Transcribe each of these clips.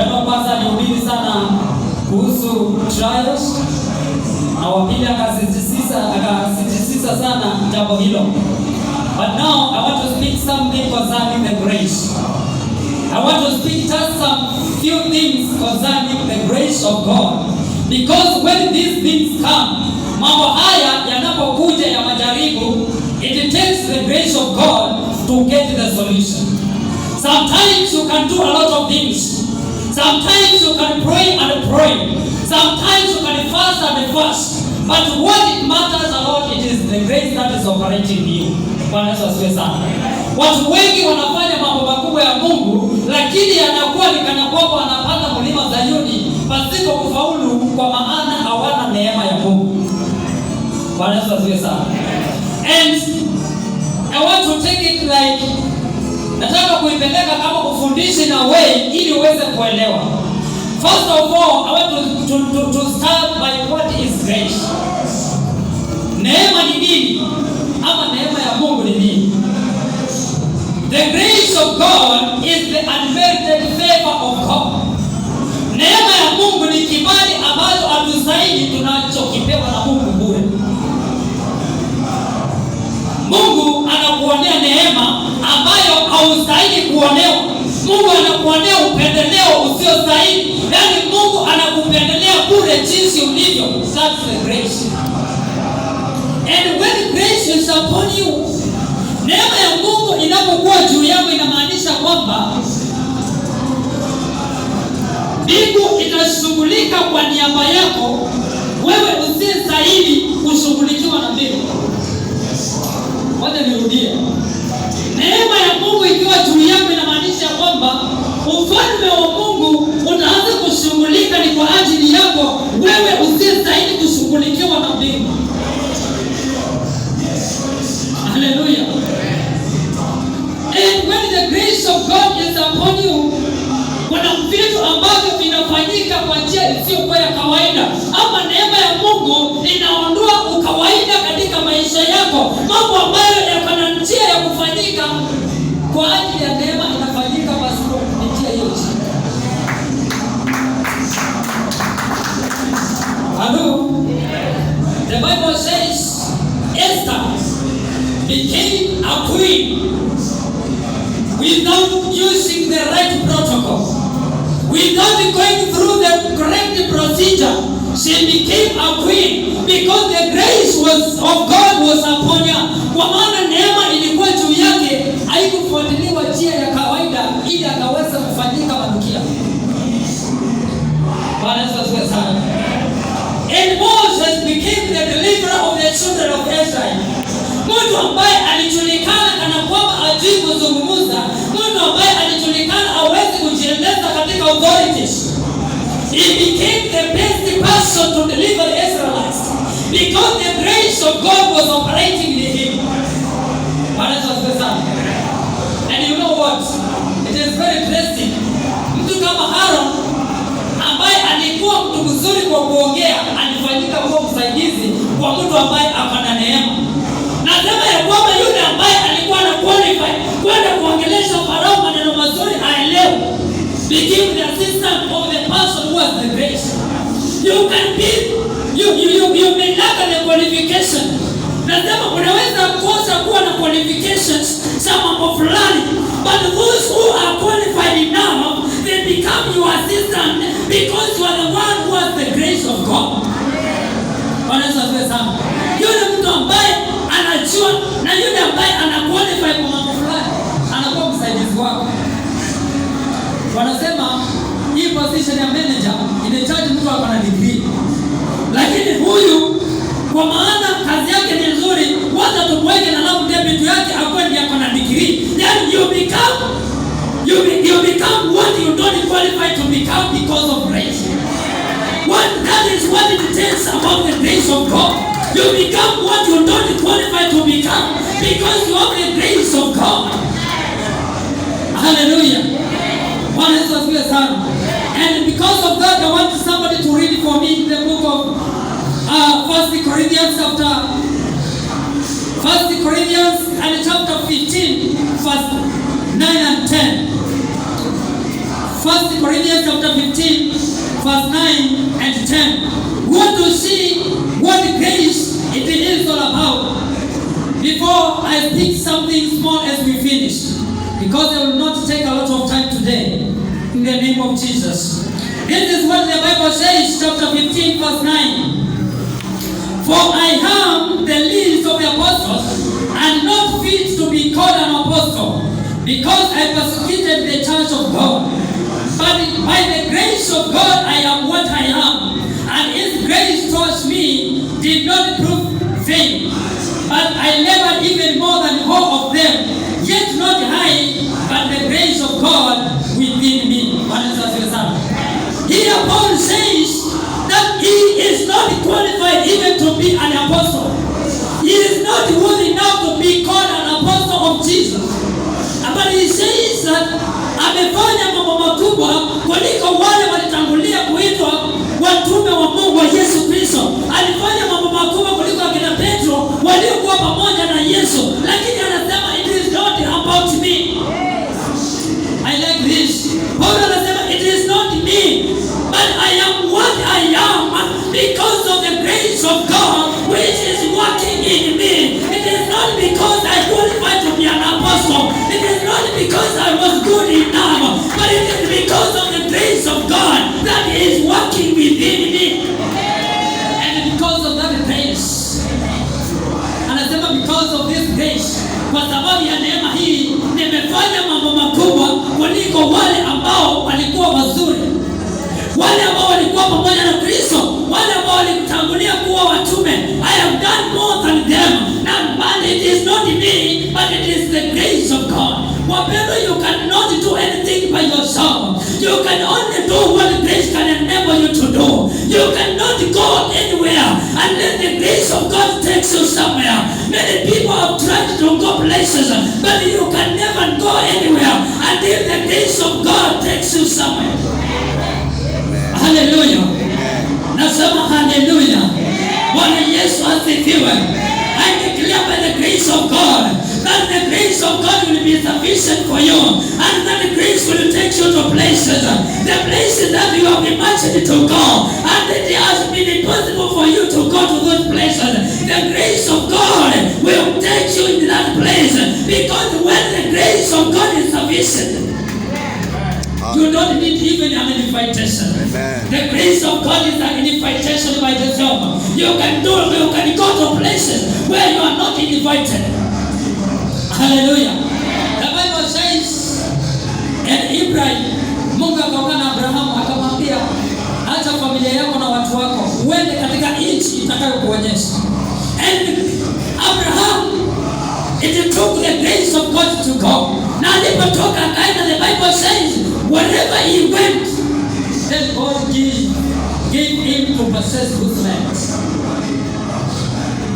Mpendwa kwanza alihubiri sana kuhusu trials, na wapili akasisitiza sana jambo hilo. But now I want to speak something concerning the grace. I want to speak just some few things concerning the grace of God. Because when these things come, mambo haya yanapokuja ya majaribu, it takes the grace of God to get the solution. Sometimes you can do a lot of things. Sometimes you can pray and pray. Sometimes you can fast and fast. But what it matters a lot, it is the grace that is operating in you. Bwana Yesu asifiwe sana. Watu wengi wanafanya mambo makubwa ya Mungu, lakini yanakuwa ni kana kwamba wanapanda mlima Zayuni pasipo kufaulu, kwa maana hawana neema ya Mungu. Bwana Yesu asifiwe sana. And I want to take it like, nataka kuipeleka kama ufundishi na way ili uweze kuelewa. First of all, I want to start by what is grace. Neema ni nini? Ama neema ya Mungu ni nini? The grace of God is the unmerited favor of God. Neema ya Mungu ni kibali ambacho hatustahili, tunachokipewa na Mungu bure. Mungu anakuonea neema ambayo haustahili kuonewa. Mungu anakuonea upendeleo usiostahili. Yaani Mungu anakupendelea bure jinsi ulivyo. That's the grace. And when grace is upon you, neema ya Mungu inapokuwa juu yako, inamaanisha kwamba mbingu itashughulika kwa niaba yako, wewe usiyestahili kushughulikiwa na mbingu. Wacha nirudie. Neema ya Mungu ikiwa juu yako inamaanisha kwamba ufalme wa Mungu unaanza kushughulika ni kwa ajili yako, wewe usiyestahili kushughulikiwa na mbingu. Hallelujah. And when the grace of God is upon you, kuna vitu ambavyo vinafanyika kwa njia isiyokuwa ya kawaida, ama neema ya Mungu inaondoa ukawaida katika maisha yako. Mambo ambayo yako na njia ya kufanyika kwa ajili ya neema inafanyika pasipo kupitia hiyo njia. Hello. The Bible says Esther became a queen without using the right protocol, without going through the correct procedure. She became a queen because the grace of God was upon her. Kwa maana neema ilikuwa juu yake, haikufuatiliwa njia ya kawaida ili akaweza kufanyika manukia. Bwana Yesu asifiwe sana. And Moses became the deliverer of the children of Israel. Mtu ambaye alijulikana kana kwamba hajui kuzungumza, mtu ambaye alijulikana hawezi kujieleza katika authorities. He became the best person to deliver the Israelites because the grace of God was operating in him. And you know what? It is very interesting. Mtu kama Aaron ambaye alikuwa mtu mzuri kwa kuongea, alifanyika kuwa msaidizi kwa mtu ambaye akana neema. Nasema ya kwamba yule ambaye alikuwa na qualify kwenda kuongelesha Farao maneno mazuri aelewe, became the assistant of the person who has the grace. You can be, you may lack the qualification. Nasema unaweza kosa kuwa na qualifications za mambo fulani, but those who are qualified enough, they become your assistant because you are the one who has the grace of God. Wanaweza kuwa sana. Yule mtu ambaye anajua na yule ambaye ana qualify kwa mambo fulani anakuwa msaidizi wako. Wanasema hii position ya manager inahitaji mtu akona degree. Lakini huyu kwa maana kazi yake ni nzuri, wacha tumweke na labu deputy yake akwe ndiye akona degree. Then you become what you don't qualify to become because of grace. That is what it tells about the grace of God. You become what you don't qualify to become because you have the grace of God. Hallelujah. And because of that, I want somebody to read for me the book of 1 Corinthians and chapter 15, verse 9 and 10. 1 1 Corinthians chapter 15, verse 9 and 10. We want to see what grace it is all about. Before I speak something small as we finish, because I will not take a lot of time today, in the name of Jesus. This is what the Bible says, chapter 15, verse 9. For I am the least of the apostles, and not fit to be called an apostle, because I persecuted the church of God. But by the grace of God I am what I am, and His grace towards me did not prove vain. But I labored even more than all of them, yet not I, but the grace of God within me. Here Paul says that he is not qualified even to be an apostle. He is not worthy enough to be called an apostle of Jesus. But he says that amefanya mambo makubwa kuliko wale walitangulia kuitwa watume wa Mungu wa Yesu Kristo. Alifanya mambo makubwa kuliko akina Petro waliokuwa pamoja na Yesu. Lakini anasema it is not about me. I like this. Paul anasema it is not me, but I am what I am because of the grace of God which is working in me. It is not because I qualified to be an apostle. It is not because I was good enough, but it is because of the grace of God that is working within me. And because of that grace, anasema because of this grace, kwa sababu ya neema hii nimefanya mambo makubwa kuliko wale ambao walikuwa wazuri, wale ambao walikuwa pamoja na Kristo, wale ambao walitangulia kuwa watume. I have done more than them. And it is not me, but it is the grace of God. Wapendwa, you cannot do anything by yourself. You can only do what grace can enable you to do. You cannot go anywhere unless the grace of God takes you somewhere. Many people have tried to go places, but you can never go anywhere until the grace of God takes you somewhere. Hallelujah. Nasema hallelujah. Bwana Yesu asifiwe. I declare by the grace of God that the grace of God will be sufficient for you, and that the grace will take you to places, the places that you have imagined to go, and it has been impossible for you to go to those places. The grace of God will take you in that place, because when the grace of God is sufficient, you don't need even an invitation. The grace of God is an invitation by itself. You can go to places where you are not invited. Hallelujah. The Bible says, and Ibrahim, Mungu akaongea na Abrahamu akamwambia, acha familia yako na watu wako uende katika nchi itakayokuonyesha. And Abraham, it took the grace of God to go. Na alipotoka akaenda, the Bible says, wherever he went, then God gave him to possess good lands.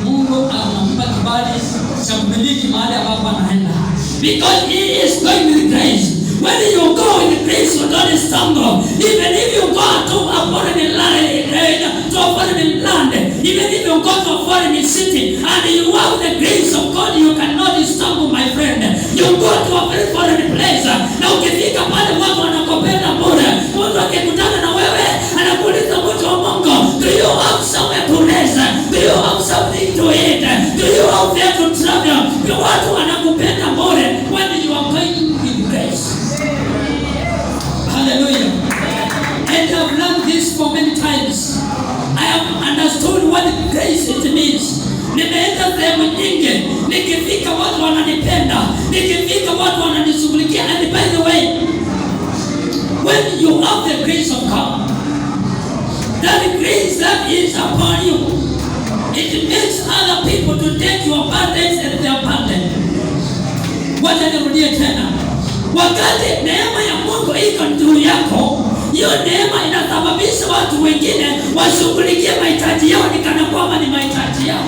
Mungu anampa kibali cha kumiliki mahali ambapo anaenda, because he is going with grace. When you go with grace, you don't stumble. Even if you go to a foreign land, even if you go to a foreign city, and you have the grace of God, you cannot stumble, my friend. You go to a very foreign place, na ukifika pale watu wanakopenda bure. Mtu akikutana na wewe anakuuliza, mtu wa Mungu, do you have somewhere to rest? Do you have something to eat? Do you have where to travel? Watu wanakupenda bure when you are going with grace. Hallelujah. And I've learned this for many times. I have understood what grace it means. Nimeenda sehemu nyingi, nikifika watu wananipenda, nikifika watu wananishughulikia. And by the way, when you have the grace of God, that grace that is upon you, it makes other people to take your burdens and their burden. Wacha nirudie tena. Wakati neema ya Mungu iko juu yako, hiyo neema inasababisha watu wengine washughulikie mahitaji yao ni kana kwamba ni mahitaji yao.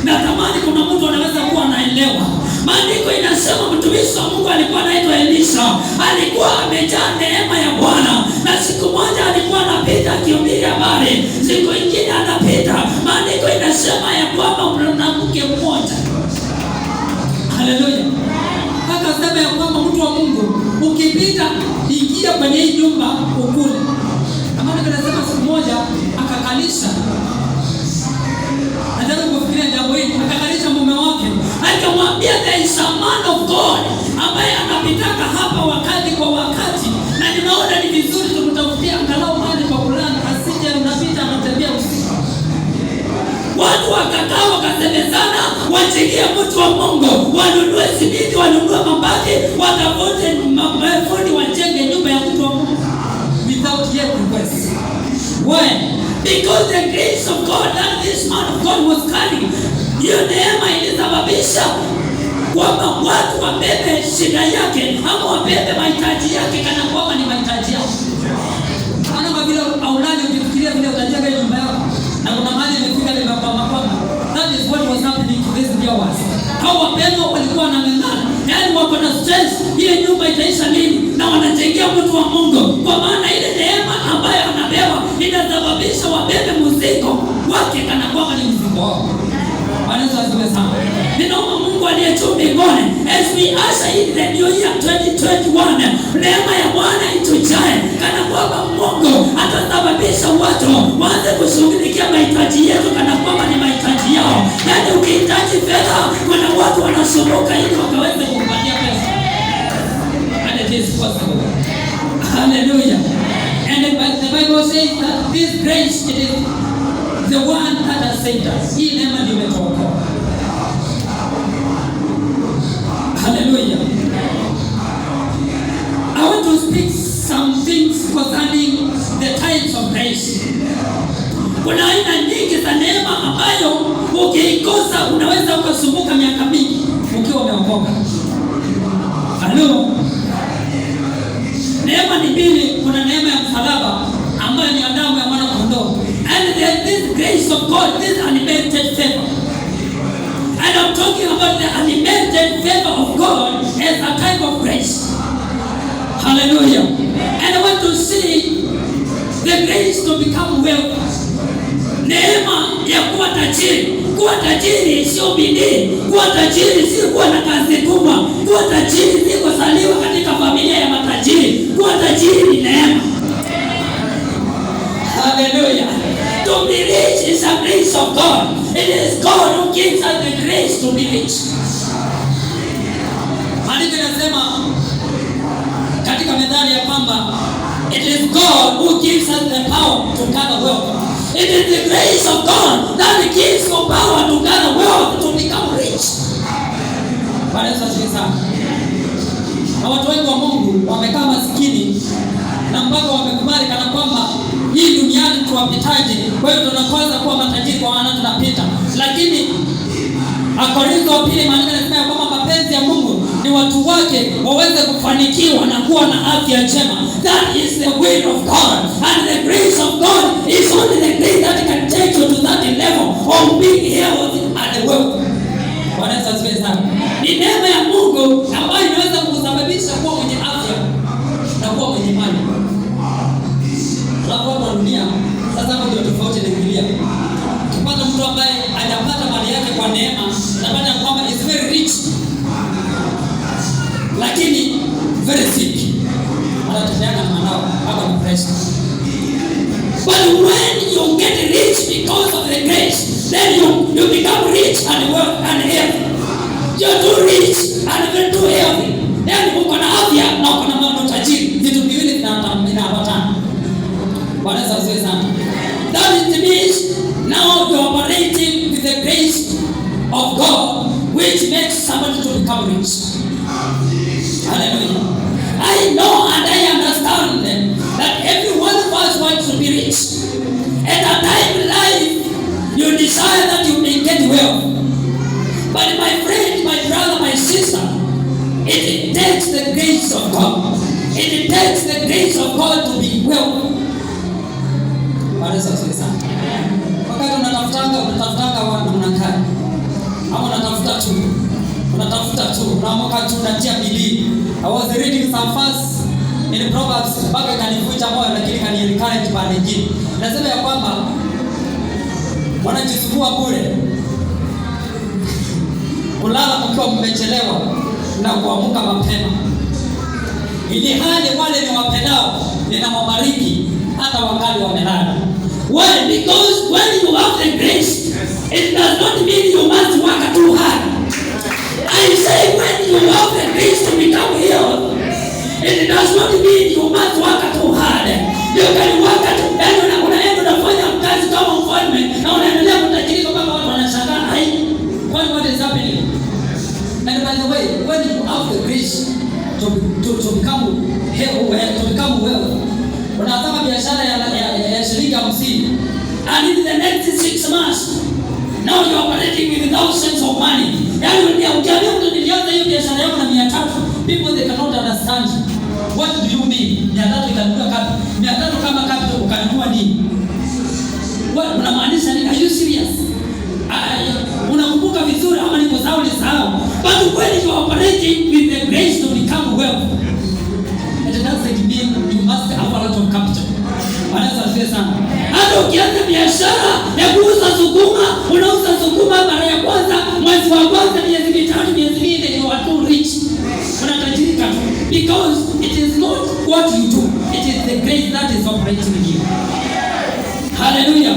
Natamani kuna mtu anaweza kuwa anaelewa. Maandiko inasema mtumishi wa Mungu alikuwa anaitwa Elisha, alikuwa amejaa neema ya Bwana, na siku moja alikuwa anapita akihubiri habari, siku nyingine anapita. Maandiko inasema ya kwamba mwanamke mmoja, haleluya, akasema ya kwamba mtu wa Mungu ukipita ingia kwenye hii nyumba ukule. Kama ningesema siku moja akakalisha, nataka kufikiria jambo hili, akakalisha mume wake, akamwambia there is a man of God ambaye anapitaka hapa wakati kwa wakati, na ninaona ni vizuri tumtafutie angalau mahali pa kulala, asije unapita anatembea usiku. Watu wakakaa wakasemezana, wachingie mtu wa Mungu, wanunue simiti, wanunue mabati, watafute mafundi wajenge nyumba ya mtu wa Mungu without yet request. Why? Because the grace of God that this man of God was carrying, hiyo neema ilisababisha kwamba watu wabebe shida yake ama wabebe mahitaji yake kana kwamba ni mahitaji yao. Ana mabila aulani ukifikiria vile utajenga nyumba yako na kuna mahali imefika ile mapamba. That is what was happening to these viewers. Hao wapendwa walikuwa wanang'ang'ana, yaani wako na stress, ile nyumba itaisha lini, na wanajengea mtu wa Mungu, kwa maana ile neema ambayo anabeba inasababisha wabebe mzigo wake kana kwamba ni mzigo wao. Wanaweza waseme sana. Ninaomba Mungu aliye juu mbinguni, as we usher in the new year 2021, neema ya Bwana itujae kana kwamba Mungu atasababisha watu waanze kushughulikia mahitaji yetu kana kwamba ni mahitaji yao. Yaani ukihitaji fedha, kuna watu wanasumbuka ili wakaweze kukupatia pesa. And it is possible. Hallelujah. And the Bible says that this grace, it is the one that has saved us. Hii neema ndio imetuokoa. Hallelujah. I want to speak some things concerning the types of grace. Kuna aina nyingi za neema ambayo ukiikosa unaweza ukasumbuka miaka mingi ukiwa umeokoka. Halo. Neema ni mbili, kuna neema ya msalaba ambayo ni damu ya mwana kondoo. And there is this grace of God, this unmerited favor. And I'm talking about the unmerited favor of God as a type of grace. Hallelujah. And I want to see the grace to become wealthy. Neema ya kuwa tajiri. Kuwa tajiri sio bidii. Kuwa tajiri si kuwa na kazi kubwa. Kuwa tajiri si kuzaliwa katika familia ya matajiri. Kuwa tajiri ni neema. Hallelujah. To be rich is a grace of God. It is God who gives us the grace to be rich. Maandiko yanasema katika Methali ya kwamba it is God who gives us the power to gather wealth. It is the grace of God that gives you power to gather wealth, to become rich. Bwana Yesu asifiwe. Na watu wengi wa Mungu wamekaa maskini na mpaka wamekubali kana kwamba hii duniani tuwapitaje, kwa hiyo tunakwaza kuwa matajiri kwa wana tunapita. Lakini Wakorintho wa pili maandiko yanasema kwamba mapenzi ya Mungu ni watu wake waweze kufanikiwa na kuwa na afya njema. That is the will of God, and the grace of God is only the grace that can take you to that level of being healthy and wealthy. Bwana Yesu asifiwe sana. Ni neema ya Mungu ambayo inaweza kusababisha kuwa mwenye afya na kuwa mwenye mali. Kwa dunia sasa hapo ndio tofauti na Biblia. Tupata mtu ambaye hajapata mali yake kwa neema, napata kwamba is very rich lakini very sick. Anatembea na manao hapa ni pressure. But when you get rich because of the grace, then you become rich and wealth and healthy. You're too rich and very too healthy. Then uko na afya na uko na mambo tajiri. Vitu viwili vinaambatana. Bwana Yesu asifiwe sana. That means now you are operating with the grace of God, which makes somebody to become rich. Hallelujah. I know and I understand that every one of us wants to be rich. At a time in life, you desire that you may get wealth. But my friend, my brother, my sister, it takes the grace of God. It takes the grace of God to be wealthy. Bwana Yesu asifiwe sana. Wakati unatafutanga wana mnakaa. Ama unatafuta tu. Unaamka tu unatia bidii. I was reading some verse in Proverbs, mpaka kanivunja moyo lakini kani-encourage pale nyingine. Nasema ya kwamba wanajisumbua bure. Kulala mkiwa mmechelewa na kuamka mapema. ili hali wale ni wapendao ninawabariki hata wakati wamelala. Why? Because when you have the grace, it does not mean you must work too hard. I say when you have the grace to become healed, it does not mean you must work too hard. You can work too hard. Unaenda unafanya kazi kama mfalme na unaendelea kutajirika mpaka watu wanashangaa. What is happening? And by the way, when you have the grace to become wealthy, unataka biashara ya shilingi 50, and in the next 6 months now you are operating with thousands of money. Yani ukiambia mtu nilianza hiyo biashara yangu na 300, people they cannot understand. What do you mean? 300 ikanunua capital. 300 kama capital ukanunua nini? What unamaanisha nini? Are you serious? Unakumbuka vizuri ama niko sawa ni sawa? But when you are operating with the grace to become wealthy, it doesn't mean you must have a lot of capital. Wanaweza sana. Hata ukianza biashara ya kuuza sukuma, unauza sukuma mara ya kwanza, mwezi wa kwanza, miezi mitatu, miezi minne, you are too rich. Unatajirika because it is not what you do, it is the grace that is operating in you. Hallelujah.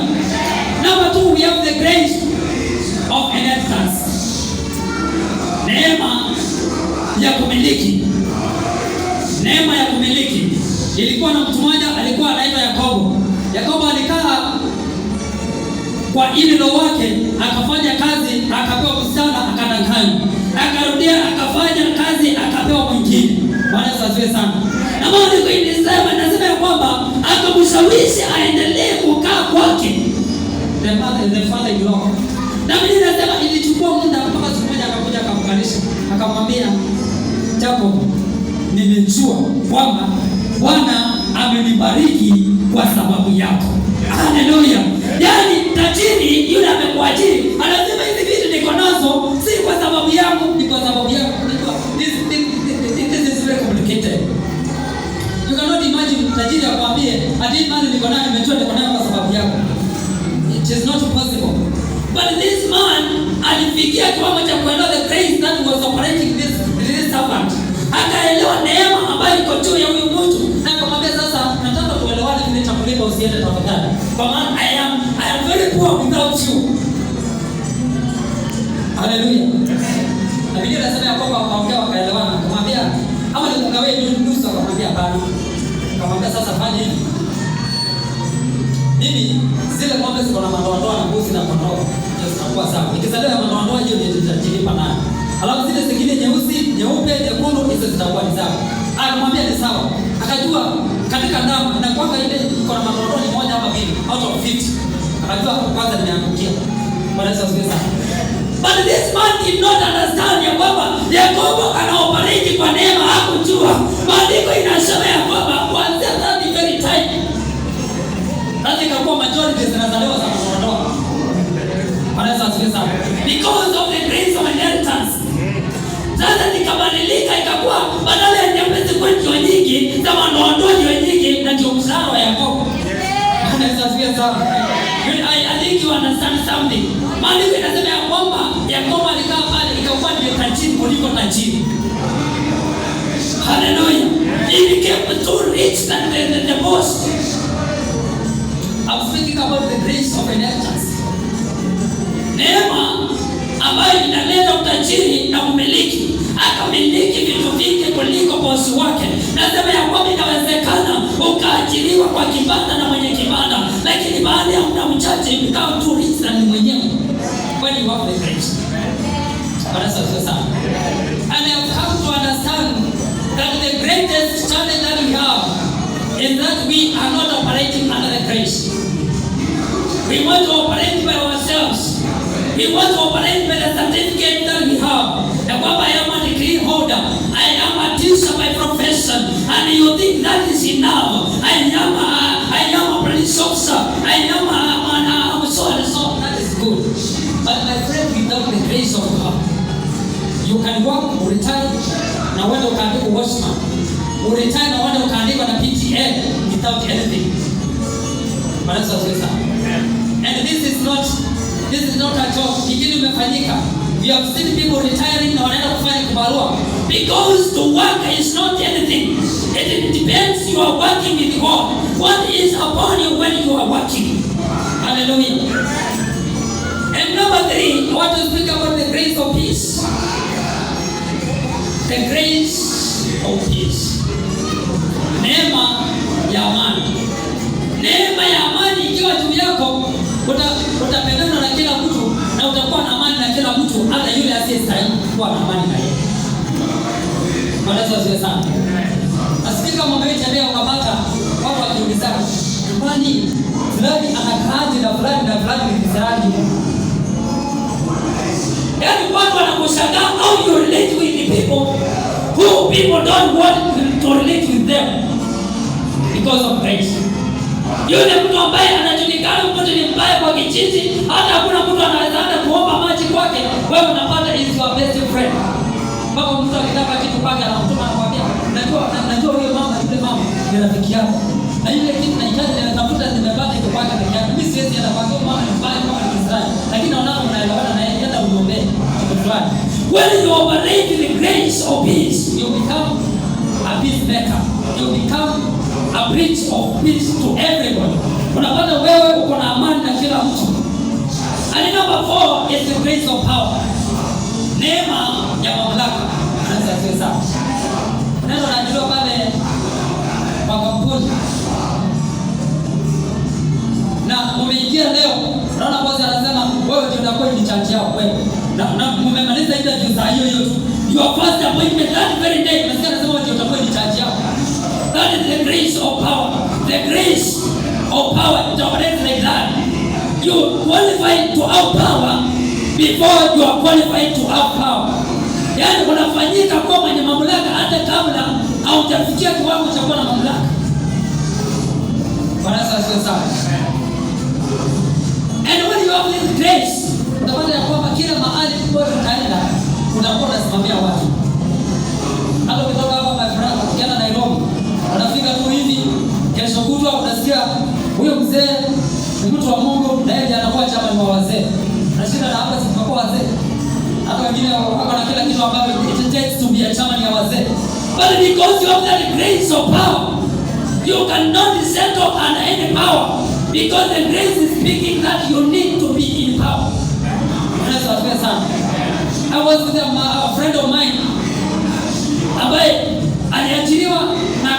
Number 2, we have the grace of inheritance. Neema ya kumiliki. Neema ya kumiliki. Ilikuwa na mtu mmoja alikuwa anaitwa Yakobo. Yakobo alikaa kwa in-law wake, akafanya kazi, akapewa msichana, akadanganywa. Akarudia akafanya kazi, akapewa mwingine. Bwana asifiwe sana. Na Mungu inasema ya kwamba akamshawishi aendelee kukaa kwake. The father-in-law. Na mimi nasema ilichukua muda mpaka siku moja akakuja akamkalisha. Akamwambia, Jacob, nimejua kwamba Bwana amenibariki kwa sababu yako. Haleluya. Yani tajiri yule amekuajiri, anasema hizi vitu niko nazo si kwa sababu yangu, ni kwa sababu yako. This is very complicated. You cannot imagine tajiri akwambie, ati mali niko nayo, nimejua niko nayo kwa sababu yako. It is not possible. But this man alifikia kiwango cha kuelewa the grace that was operating this servant. Akaelewa neema ambayo iko juu ya huyu mtu. Na akamwambia, sasa nataka tuelewane vile chakulipa, usiende tafadhali. Kwa maana I am very poor without you. Hallelujah. Na Biblia inasema kwamba wakaongea wakaelewana. Akamwambia, ama nikugawie nusu? Akamwambia hapana. Akamwambia, sasa fanya hivi. Mimi zile ng'ombe ziko na madoadoa na mbuzi na kondoo, zitakuwa sawa. Nikizaliwa ya madoadoa hiyo ndio nitajilipa nayo. Alafu zile zingine nyeusi, nyeupe, nyekundu hizo zitakuwa ni sawa. Akamwambia ni sawa. Akajua katika ndama inakuwa ile iko na madoadoa ni moja ama mbili out of 50. Akajua kwanza nimeangukia. Bwana Yesu asifiwe sana. But this man did not understand ya kwamba Yakobo anaoperate kwa neema. Hakujua maandiko inasema ya kwamba kuanzia that very time lazima kwa majority zinazaliwa za madoadoa. Bwana Yesu asifiwe sana. Because of the grace of inheritance. Sasa nikabadilika ikakuwa badala ya nyepesi kwa ndio nyingi, za madoadoa ndio nyingi, na ndio mshahara wa Yakobo. Bwana Yesu asifiwe sana. I think you understand something. Maandiko inasema ya kwamba Yakobo alikaa pale ikakuwa ndio tajiri kuliko tajiri. Hallelujah. He became too rich than the boss. I'm speaking about the grace of inheritance. Neema ambayo inaleta utajiri na umiliki. Akamiliki vitu vingi kuliko bosi wake. Nasema ya kwamba inawezekana ukaajiriwa kwa kibanda na mwenye kibanda, lakini baada ya muda mchache ukawa tu rich na ni mwenyewe. When you have the grace. Bwana asifiwe sana. And I have come to understand that the greatest challenge that we have is that we are not operating under the grace. We want to operate by ourselves. We want to operate by the certificate that we have. And I am a degree holder. I am a teacher by profession. And you think that is enough. I am a police officer. I am a so and so. That is good. But my friend, without the grace of God, you can work, retire, na uende ukaandikwa watchman. Retire na uende ukaandikwa na PTA without anything. Bwana asifiwe sana. And this is not a job. Ingine umefanyika. We have seen people retiring na wanaenda kufanya kibarua. Because to work is not anything. It depends you are working with God. What is upon you when you are working? Hallelujah. And number 3, I want to speak about the grace of peace. the grace of peace. Neema ya amani. Neema ya amani Ikiwa juu yako, utapendana na kila mtu na utakuwa na amani na kila mtu, hata yule asiyestahili kuwa na amani na yeye. Bwana asifiwe sana. Asikika mambo yote leo ukapata watu wakiulizana, "Kwani fulani anakaaje na fulani na fulani ni Israeli?" Yaani watu wanakushangaa how you relate with the people who people don't want to relate with them because of grace. Yule mtu ambaye anajulikana mtu ni mbaya kwa kijiji, hata hakuna mtu anaweza hata kuomba maji kwake, wewe unapata is your best friend. Baba mtu akitaka kitu kwake anamtuma anakuambia, "Najua huyo mama yule mama ni rafiki yako. Na ile kitu nahitaji natafuta nimepata iko kwake peke yake. Mimi siwezi hata kwa sababu mama ni mbaya kama ni Israeli. Lakini unaona unaelewana na yeye hata uombe kitu fulani." When you operate the grace of peace, You become a peacemaker. You become a bridge of peace to everybody. Unapata wewe uko na amani na kila mtu. and number 4 It's the grace of power. Neema ya mamlaka. Anasema sawa. Neno najua pale kwa kampuni. Na umeingia leo, unaona bosi anasema wewe ndio utakuwa ni charge yao wewe. Na mmemaliza interview saa hiyo hiyo tu. your first appointment that very day. Unasikia anasema wewe ndio utakuwa ni charge yao. That is the grace of power. The grace of power is operates like that. You qualify to have power before you are qualified to have power. Yaani unafanyika kuwa mwenye mamlaka hata kabla haujafikia kiwango cha kuwa na mamlaka. Bwana asifiwe sana. And when you have this grace, Utapata ya kwamba kila mahali popote utaenda utakuwa unasimamia watu. Hata ukitoka hapa Mafaraka ukienda Nairobi, unafika tu hivi, kesho kutwa unasikia huyo mzee ni mtu wa Mungu na yeye anakuwa chama ni wa wazee. Nashinda na hapa sipokuwa wazee. Hata wengine wako na kila kitu ambacho it takes to be a chama ya wazee. but because you have that grace of power, you cannot settle under any power because the grace is speaking that you need to be in power. Bwana asifiwe sana. I was with a friend of mine Ambaye aliajiriwa na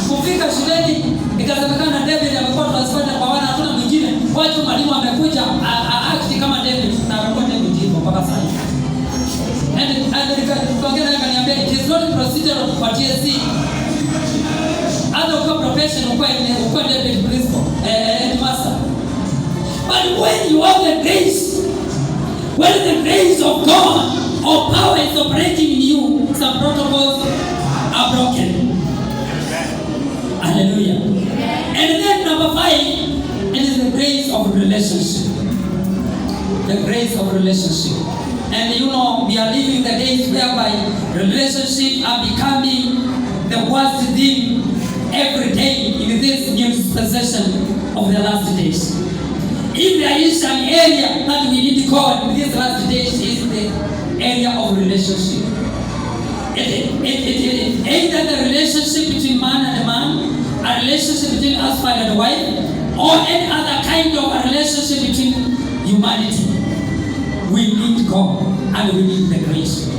kufika shuleni ikasemekana David amekuwa transferred kwa wana hatuna mwingine. Watu mwalimu amekuja act kama David na amekuwa David hivyo mpaka sasa. And nikaongea naye akaniambia it is not procedural for TSC. Hata ukiwa profession uko David principal headmaster. But when you have the grace, when the grace of God or power is operating in you, Some protocols are broken. Hallelujah. And then number 5, It is the grace of relationship. The grace of relationship. And you know, we are living the days whereby relationships are becoming the worst thing every day in this new dispensation of the last days. If there is an area that we need God in these last days, is the area of relationship. Either the relationship between man and man, a relationship between husband and wife, or any other kind of a relationship between humanity. We need God and we need the grace.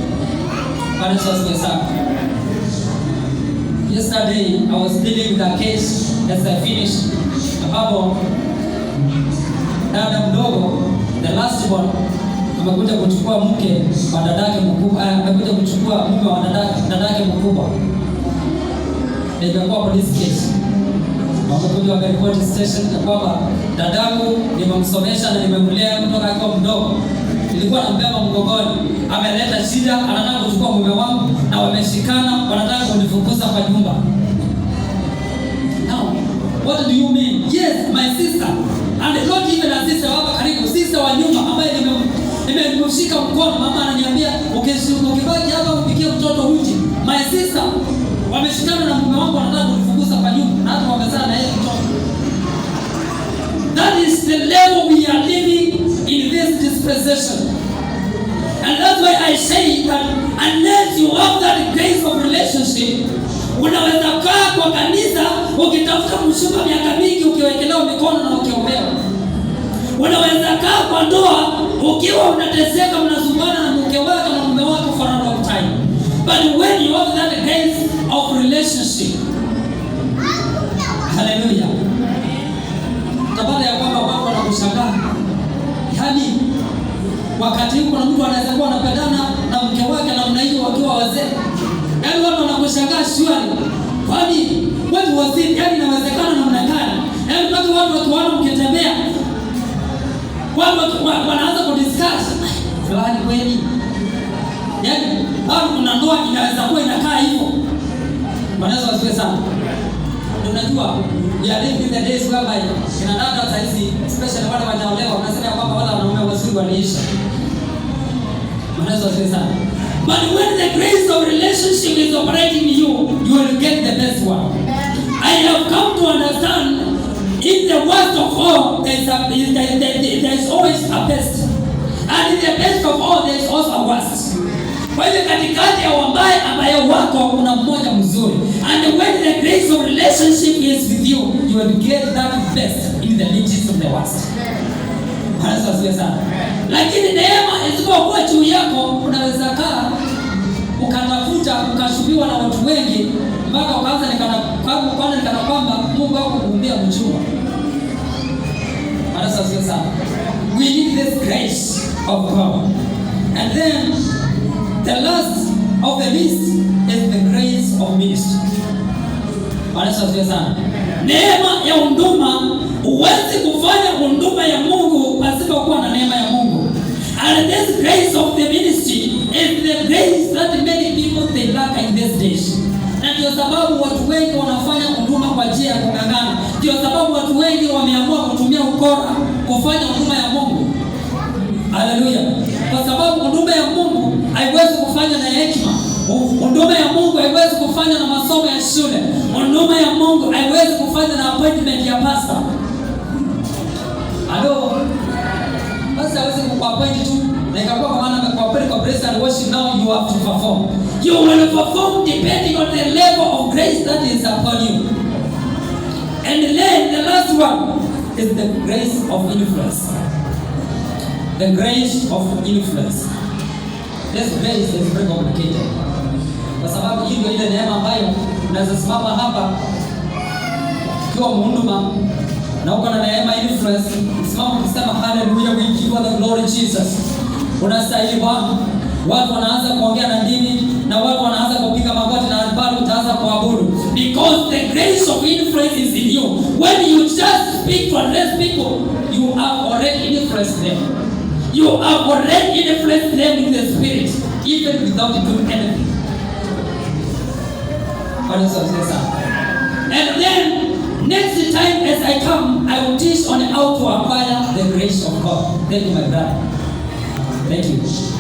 Yesterday I was dealing with a case as I finished ambapo dada mdogo, the last one, amekuja kuchukua mke wa dadake mkubwa, amekuja kuchukua mume wa dadake mkubwa. Ilikuwa police case. Wamekuja wakaripoti station ya kwamba dadangu nimemsomesha na nimemlea kutoka akiwa mdogo. Nilikuwa nambeba mgongoni. Ameleta shida, anataka kuchukua mume wangu na wameshikana, wanataka kunifukuza kwa nyumba. Now, what do you mean? Yes, my sister. And not even a sister hapa karibu, sister wa nyumba ambaye nimemshika mkono, mama ananiambia ukibaki hapa upikie mtoto uji. My sister wameshikana na mume wangu wanataka kunifukuza kwa nyumba na hata wamezaa na yeye mtoto. That is the level we are living in this dispensation. And that's why I say that unless you have that grace of relationship, unaweza kaa kwa kanisa ukitafuta mshupa miaka mingi ukiwekelewa mikono na ukiombewa. Unaweza kaa kwa ndoa ukiwa unateseka, mnasumbana na mke wako na mume wako for a long time. But when you have that grace of relationship, hallelujah, utapata ya kwamba watu wanakushangaa. Yaani wakati huko na mtu anaweza kuwa anapendana na mke wake na mnaishi wakiwa wazee. Yaani watu wanakushangaa shwari. Kwani watu wazee, yaani inawezekana namna gani? Yaani watu wakiona mkitembea, watu wanaanza kudiscuss fulani kweli. Yaani au kuna ndoa inaweza kuwa inakaa hivyo. Wanaweza wasiwe sana. Unajua, we are living in the days whereby in another side, especially wale wanaolewa, wanasema kwamba wale wanaume wazuri waliisha. Wanaweza wasiwe sana. But when the grace of relationship is operating in you, you will get the best one. I have come to understand, in the worst of all, there is always a best. And in the best of all, there is also a worst. Kwa hivyo katikati ya ambaye wako kuna mmoja mzuri. And when the grace of relationship is with you, you will get that best in the midst of the worst. Hasa sio sana. Lakini neema isipokuwa juu yako, unaweza kaa ukatafuta ukashubiwa na watu wengi mpaka ukaanza nikana kwamba Mungu wako kukumbia mchumba. Hasa sio sana. We need this grace of God. And then the last of the list is the grace of ministry. Hasa sana. Neema ya huduma, huwezi kufanya huduma ya Mungu pasipo kuwa na neema ya Mungu. And this grace of the ministry is the grace that many people they lack in these days. Na ndio sababu watu wengi wanafanya huduma kwa njia ya kung'ang'ana. Ndio sababu watu wengi wameamua kutumia ukora kufanya huduma ya Mungu. Haleluya. Kwa sababu huduma ya Mungu haiwezi kufanya na hekima. Huduma ya Mungu haiwezi kufanya na masomo ya shule. Huduma ya Mungu haiwezi kufanya na appointment ya pastor. Halo. Pastor hawezi kuappoint tu na ikakuwa kwa maana amekuappoint kwa praise and worship, now you have to perform. You will perform depending on the level of grace that is upon you. And then the last one is the grace of influence. The grace of influence. This grace is very complicated. Kwa sababu hii ndio ile neema ambayo unaweza simama hapa ukiwa mhuduma na uko na neema influence, simama ukisema hallelujah, we give you the glory Jesus. Unastahili Bwana. Watu wanaanza kuongea na ndimi na watu wanaanza kupiga magoti na bado utaanza kuabudu. Because the grace of influence is in you. When you just speak to address people, you have already influenced them. You have already influenced them in the spirit, even without doing anything. And then, next time as I come, I will teach on how to acquire the grace of God. Thank you, my brother. Thank you.